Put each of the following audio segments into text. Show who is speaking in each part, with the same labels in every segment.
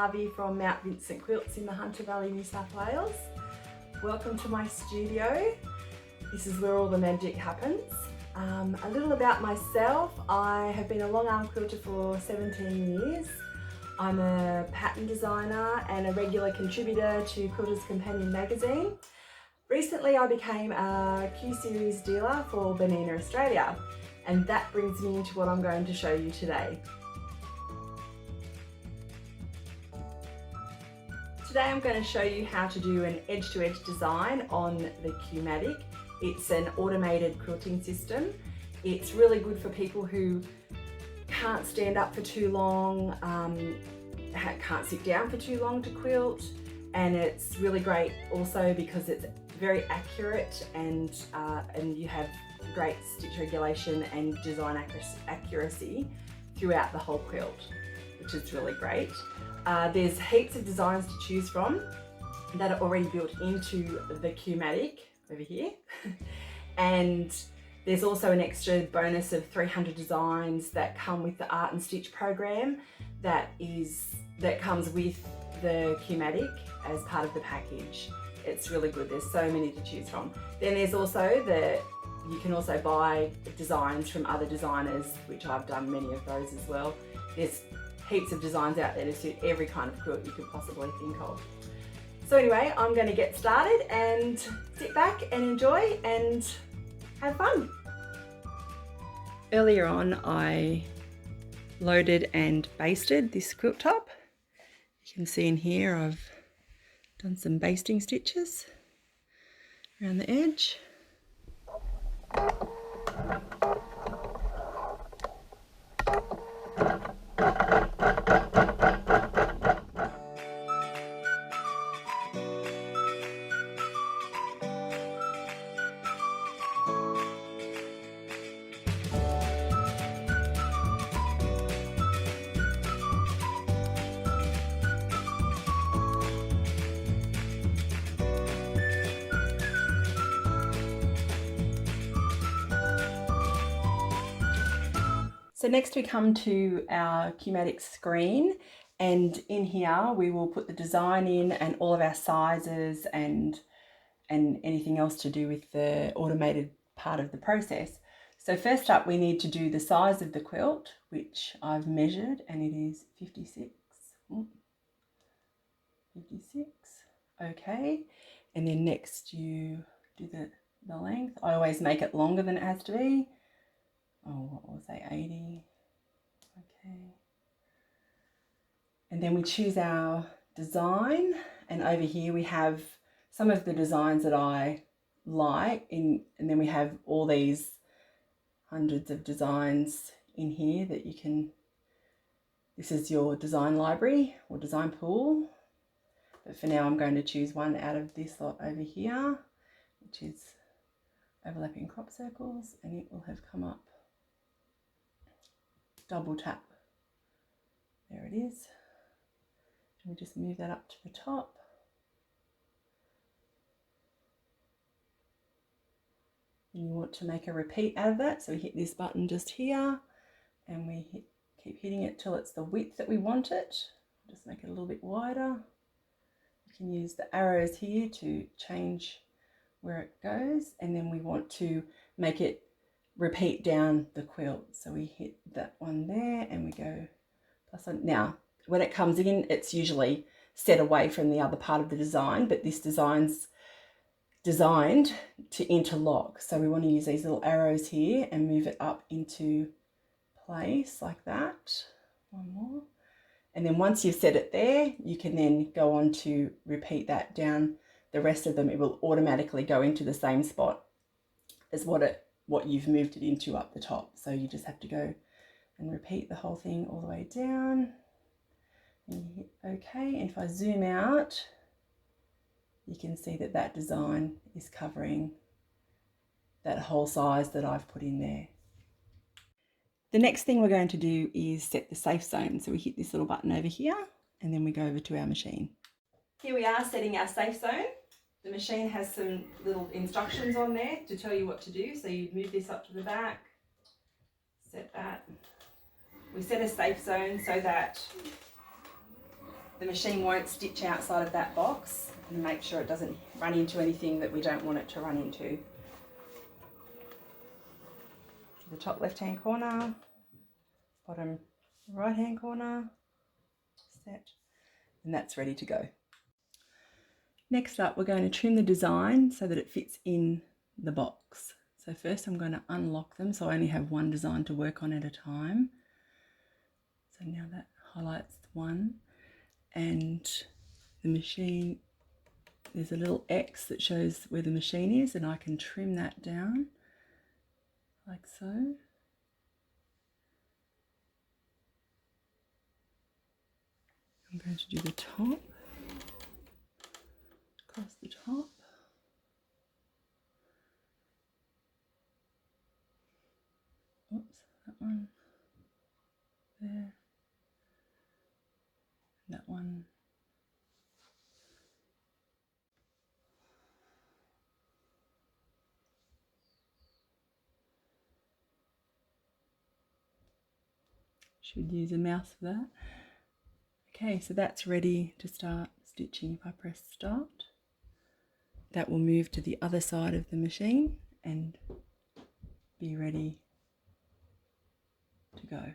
Speaker 1: Harvey from Mount Vincent Quilts in the Hunter Valley, New South Wales. Welcome to my studio. This is where all the magic happens. A little about myself. I have been a long arm quilter for 17 years. I'm a pattern designer and a regular contributor to Quilter's Companion magazine. Recently I became a Q Series dealer for Bernina Australia, and that brings me into what I'm going to show you today. Today I'm going to show you how to do an edge-to-edge design on the Q-Matic. It's an automated quilting system. It's really good for people who can't stand up for too long, can't sit down for too long to quilt, and it's really great also because it's very accurate and you have great stitch regulation and design accuracy throughout the whole quilt, which is really great. There's heaps of designs to choose from that are already built into the Q-Matic over here. And there's also an extra bonus of 300 designs that come with the Art and Stitch program that comes with the Q-Matic as part of the package. It's really good. There's so many to choose from. Then there's also you can also buy designs from other designers, which I've done many of those as well. There's heaps of designs out there to suit every kind of quilt you could possibly think of. So anyway, I'm going to get started and sit back and enjoy and have fun. Earlier on I loaded and basted this quilt top. You can see in here I've done some basting stitches around the edge. So next we come to our Q-Matic screen, and in here we will put the design in and all of our sizes and anything else to do with the automated part of the process. So first up we need to do the size of the quilt, which I've measured, and it is 56. 56, okay. And then next you do the length. I always make it longer than it has to be. Oh, what was I, 80? Okay. And then we choose our design, and over here we have some of the designs that I like, and then we have all these hundreds of designs in here that you can, this is your design library or design pool. But for now I'm going to choose one out of this lot over here, which is overlapping crop circles, and it will have come up. Double tap, there it is, and we just move that up to the top. And you want to make a repeat out of that, so we hit this button just here, and we keep hitting it till it's the width that we want it. Just make it a little bit wider. You can use the arrows here to change where it goes, and then we want to make it repeat down the quilt. So we hit that one there and we go plus one. Now, when it comes in, it's usually set away from the other part of the design, but this design's designed to interlock. So we want to use these little arrows here and move it up into place like that. One more. And then once you've set it there, you can then go on to repeat that down the rest of them. It will automatically go into the same spot as what you've moved it into up the top. So you just have to go and repeat the whole thing all the way down, and you hit OK. And if I zoom out, you can see that that design is covering that whole size that I've put in there. The next thing we're going to do is set the safe zone. So we hit this little button over here, and then we go over to our machine. Here we are setting our safe zone. The machine has some little instructions on there to tell you what to do. So you move this up to the back, set that. We set a safe zone so that the machine won't stitch outside of that box, and make sure it doesn't run into anything that we don't want it to run into. The top left hand corner, bottom right hand corner, set, and that's ready to go. Next up, we're going to trim the design so that it fits in the box. So first I'm going to unlock them so I only have one design to work on at a time. So now that highlights one, and the machine, there's a little X that shows where the machine is, and I can trim that down like so. I'm going to do the top, across the top. Oops, that one there, that one. Should use a mouse for that. Okay, so that's ready to start stitching. If I press start, that will move to the other side of the machine and be ready to go.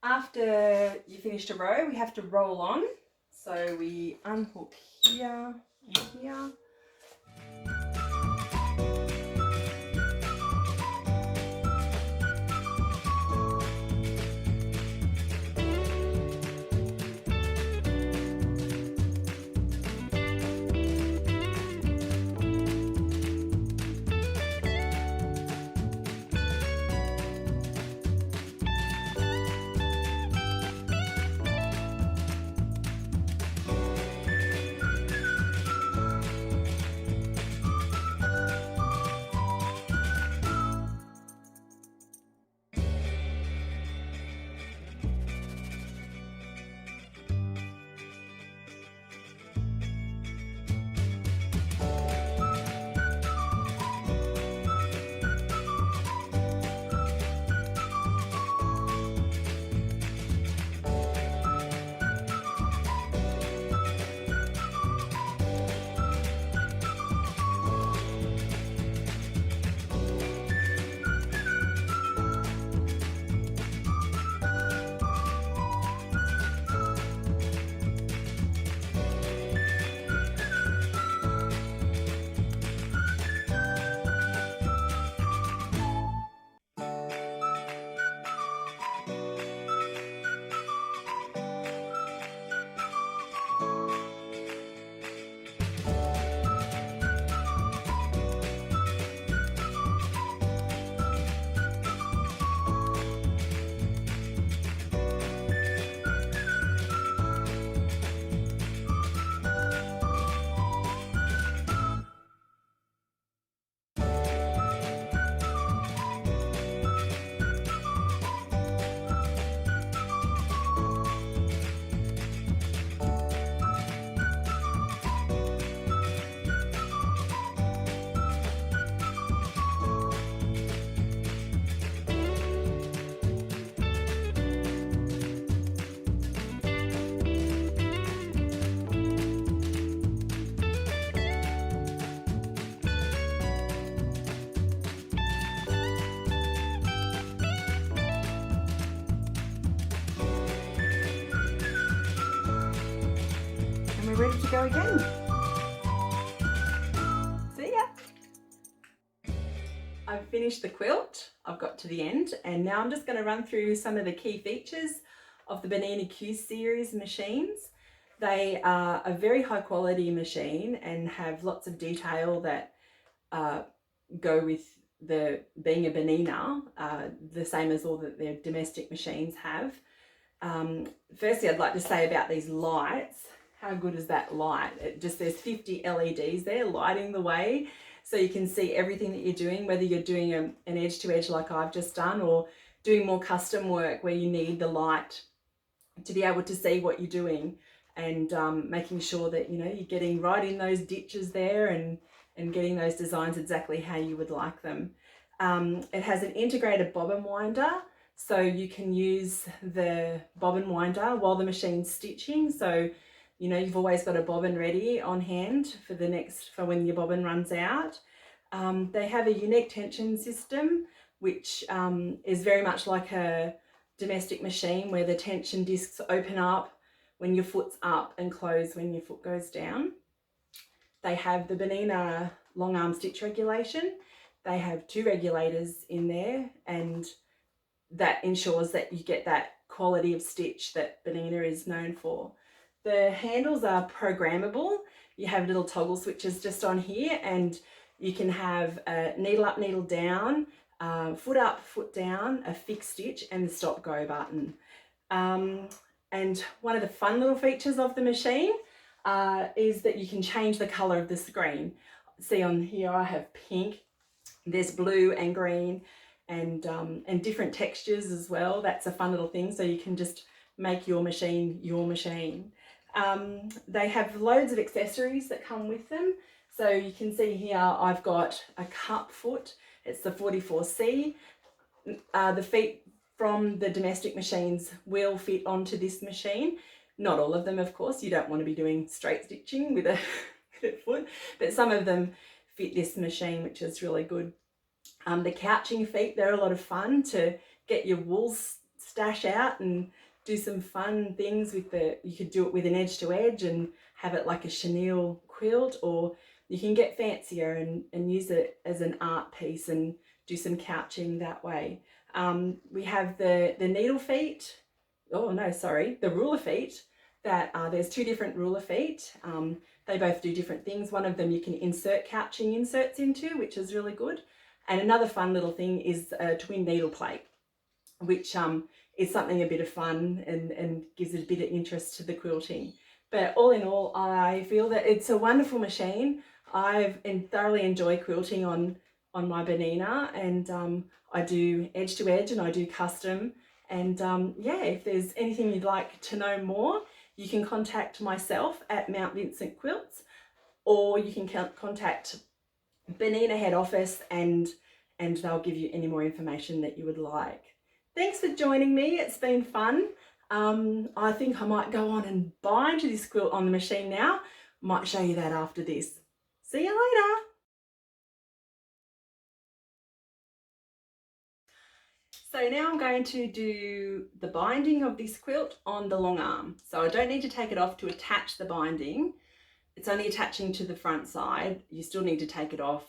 Speaker 1: After you finished a row, we have to roll on. So we unhook here and here. we're ready to go again. See ya! I've finished the quilt, I've got to the end, and now I'm just going to run through some of the key features of the Bernina Q series machines. They are a very high quality machine and have lots of detail that go with being a Bernina, the same as all that their domestic machines have. Firstly, I'd like to say about these lights, how good is that light? There's 50 LEDs there lighting the way, so you can see everything that you're doing, whether you're doing an edge to edge like I've just done, or doing more custom work where you need the light to be able to see what you're doing, and making sure that you're getting right in those ditches there and getting those designs exactly how you would like them. It has an integrated bobbin winder, so you can use the bobbin winder while the machine's stitching. So you've always got a bobbin ready on hand for when your bobbin runs out. They have a unique tension system, which is very much like a domestic machine, where the tension discs open up when your foot's up and close when your foot goes down. They have the Bernina long arm stitch regulation. They have 2 regulators in there, and that ensures that you get that quality of stitch that Bernina is known for. The handles are programmable. You have little toggle switches just on here, and you can have a needle up, needle down, foot up, foot down, a fixed stitch, and the stop go button. And one of the fun little features of the machine is that you can change the colour of the screen. See on here I have pink, there's blue and green, and different textures as well. That's a fun little thing, so you can just make your machine your machine. They have loads of accessories that come with them. So you can see here I've got a cup foot, it's the 44C. The feet from the domestic machines will fit onto this machine. Not all of them, of course. You don't want to be doing straight stitching with a foot, but some of them fit this machine, which is really good. The couching feet, they're a lot of fun to get your wool stash out and do some fun things with you could do it with an edge to edge and have it like a chenille quilt, or you can get fancier and use it as an art piece and do some couching that way. We have the needle feet, the ruler feet. There's 2 different ruler feet. They both do different things. One of them you can insert couching inserts into, which is really good. And another fun little thing is a twin needle plate, which is something a bit of fun and gives it a bit of interest to the quilting. But all in all, I feel that it's a wonderful machine. I've thoroughly enjoyed quilting on my Bernina, and I do edge to edge and I do custom. And if there's anything you'd like to know more, you can contact myself at Mount Vincent Quilts, or you can contact Bernina head office and they'll give you any more information that you would like. Thanks for joining me, it's been fun. I think I might go on and bind this quilt on the machine now. Might show you that after this. See you later. So now I'm going to do the binding of this quilt on the long arm. So I don't need to take it off to attach the binding. It's only attaching to the front side. You still need to take it off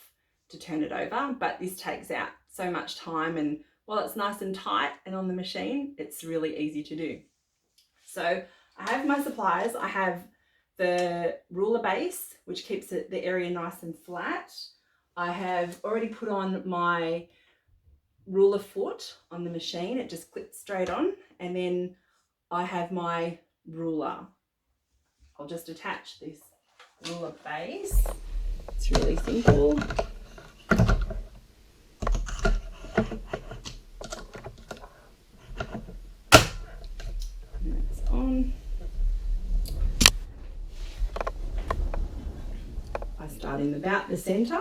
Speaker 1: to turn it over, but this takes out so much time, and while it's nice and tight and on the machine, it's really easy to do. So I have my supplies. I have the ruler base, which keeps the area nice and flat. I have already put on my ruler foot on the machine. It just clips straight on, and then I have my ruler. I'll just attach this ruler base. It's really simple. And that's on. I start in about the center.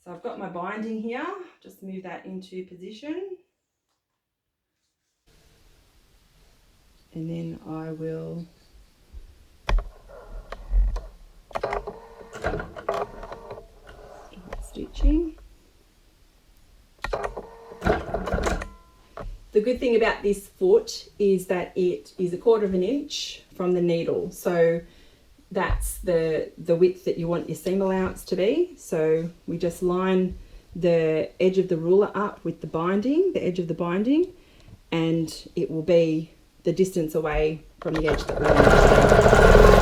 Speaker 1: So I've got my binding here, just move that into position. And then I will start stitching. The good thing about this foot is that it is 1/4 of an inch from the needle. So that's the width that you want your seam allowance to be. So we just line the edge of the ruler up with the binding, the edge of the binding, and it will be the distance away from the edge that we want.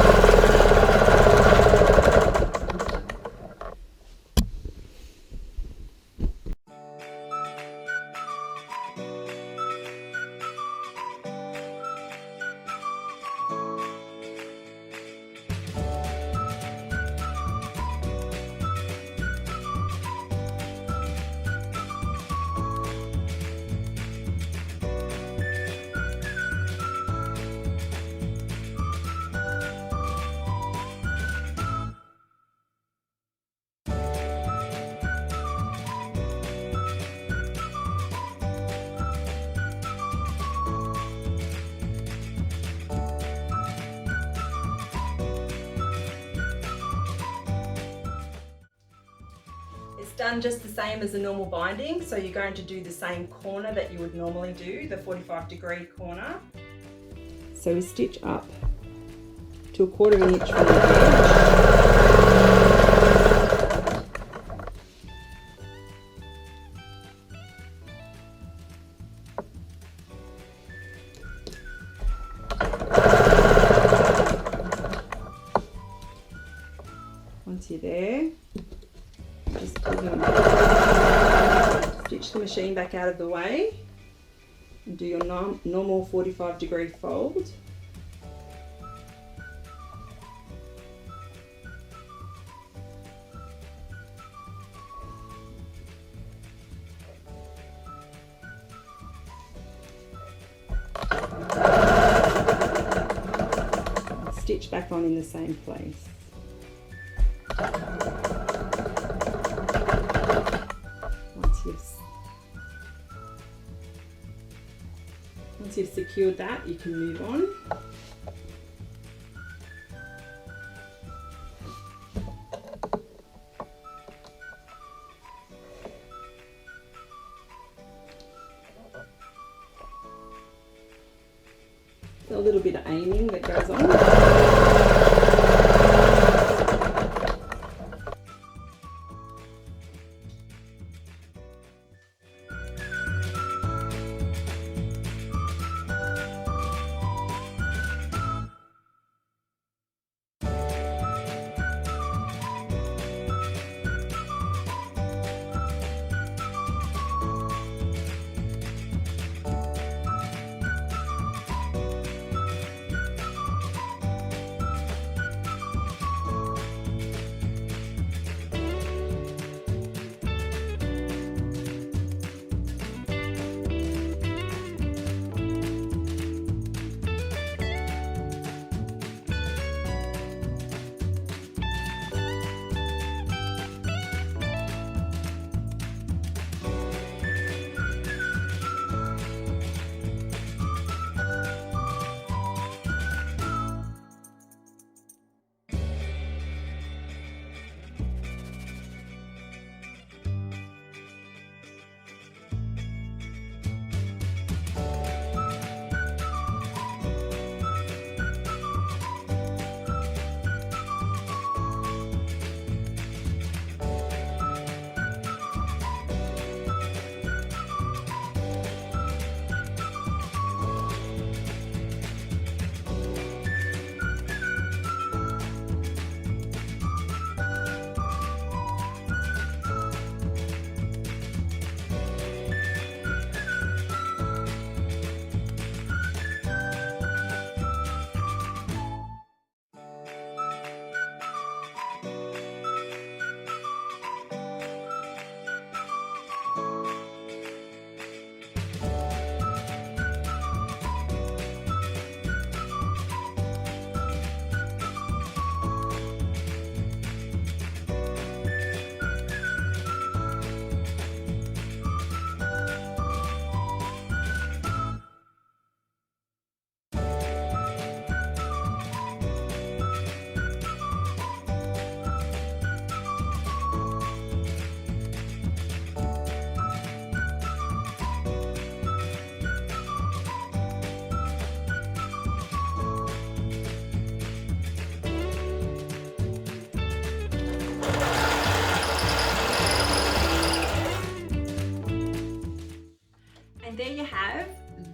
Speaker 1: It's done just the same as a normal binding, so you're going to do the same corner that you would normally do, the 45-degree corner. So we stitch up to 1/4 inch from the edge. Once you're there, just stitch the machine back out of the way and do your normal 45-degree fold. Stitch back on in the same place. Once you've secured that, you can move on. So a little bit of aiming that goes on.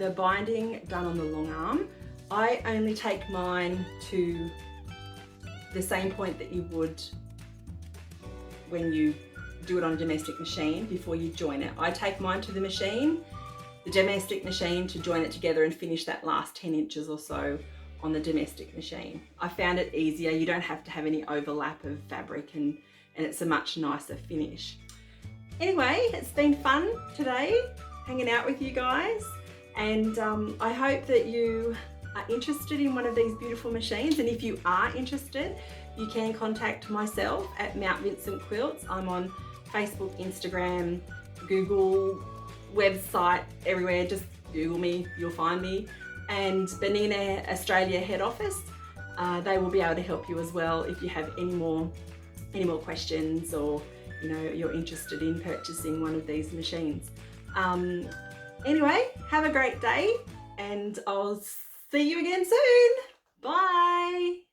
Speaker 1: the binding done on the long arm. I only take mine to the same point that you would when you do it on a domestic machine before you join it. I take mine to the machine, the domestic machine, to join it together and finish that last 10 inches or so on the domestic machine. I found it easier. You don't have to have any overlap of fabric, and it's a much nicer finish. Anyway, it's been fun today hanging out with you guys, and I hope that you are interested in one of these beautiful machines. And if you are interested, you can contact myself at Mount Vincent Quilts. I'm on Facebook, Instagram, Google, website, everywhere. Just Google me, you'll find me. And Bernina Australia head office, they will be able to help you as well if you have any more questions, or you're interested in purchasing one of these machines. Anyway, have a great day, and I'll see you again soon. Bye.